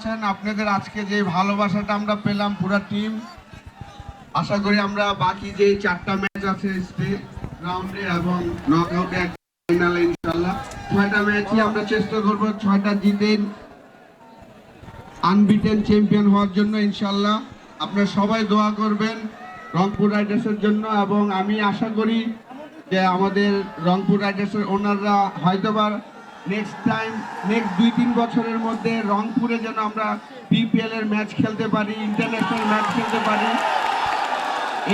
আছেন। আপনাদের আজকে যে ভালোবাসাটা আমরা পেলাম পুরো টিম, আশা করি আমরা বাকি যে 4টা ম্যাচ আছে স্টেট রাউন্ডে এবং নকআউটে ফাইনালে ইনশাআল্লাহ 6টা ম্যাচই আমরা চেষ্টা করব 6টা জিতে আনবিটেন চ্যাম্পিয়ন হওয়ার জন্য ইনশাআল্লাহ। আপনারা সবাই দোয়া করবেন রংপুর রাইডার্সের জন্য এবং আমি আশা করি যে আমাদের রংপুর রাইডার্সের ওনাররা হয়তোবা নেক্সট 2-3 বছরের মধ্যে রংপুরে যেন আমরা বিপিএল এর ম্যাচ খেলতে পারি, ইন্টারন্যাশনাল ম্যাচ খেলতে পারি,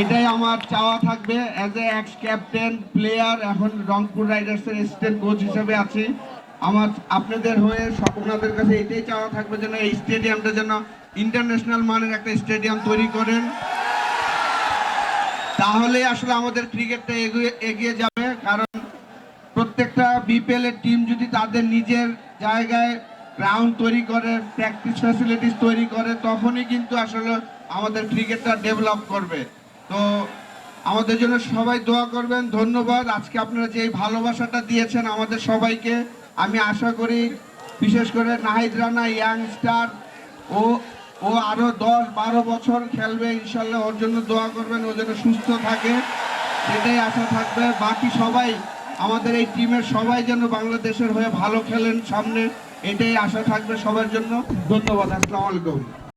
এটাই আমার চাওয়া থাকবে। As a x captain player এখন রংপুর রাইডার্সের অ্যাসিস্ট্যান্ট কোচ হিসেবে আছি। আমার আপনাদের হয়ে ওনাদের কাছে এটাই চাওয়া থাকবে যেন এই স্টেডিয়ামটা যেন ইন্টারন্যাশনাল মানের একটা স্টেডিয়াম তৈরি করেন, তাহলে আসলে আমাদের ক্রিকেটটা এগিয়ে যাবে। কারণ প্রত্যেকটা বিপিএল এর টিম যদি তাদের নিজের জায়গায় গ্রাউন্ড তৈরি করে, প্র্যাকটিস ফ্যাসিলিটিস তৈরি করে, তখনই কিন্তু আসলে আমাদের ক্রিকেটটা ডেভেলপ করবে। তো আমাদের জন্য সবাই দোয়া করবেন। ধন্যবাদ। আজকে আপনারা যে ভালোবাসাটা দিয়েছেন আমাদের সবাইকে, আমি আশা করি বিশেষ করে নাহিদ রানা ইয়াংস্টার ও আরো 10-12 বছর খেলবে ইনশাল্লাহ। ওর জন্য দোয়া করবেন, ও যেন সুস্থ থাকে, সেটাই আশা থাকবে। বাকি সবাই আমাদের এই টিমের সবাই যেন বাংলাদেশের হয়ে ভালো খেলেন সামনে, এটাই আশা থাকবে সবার জন্য। ধন্যবাদ। আসসালামু আলাইকুম।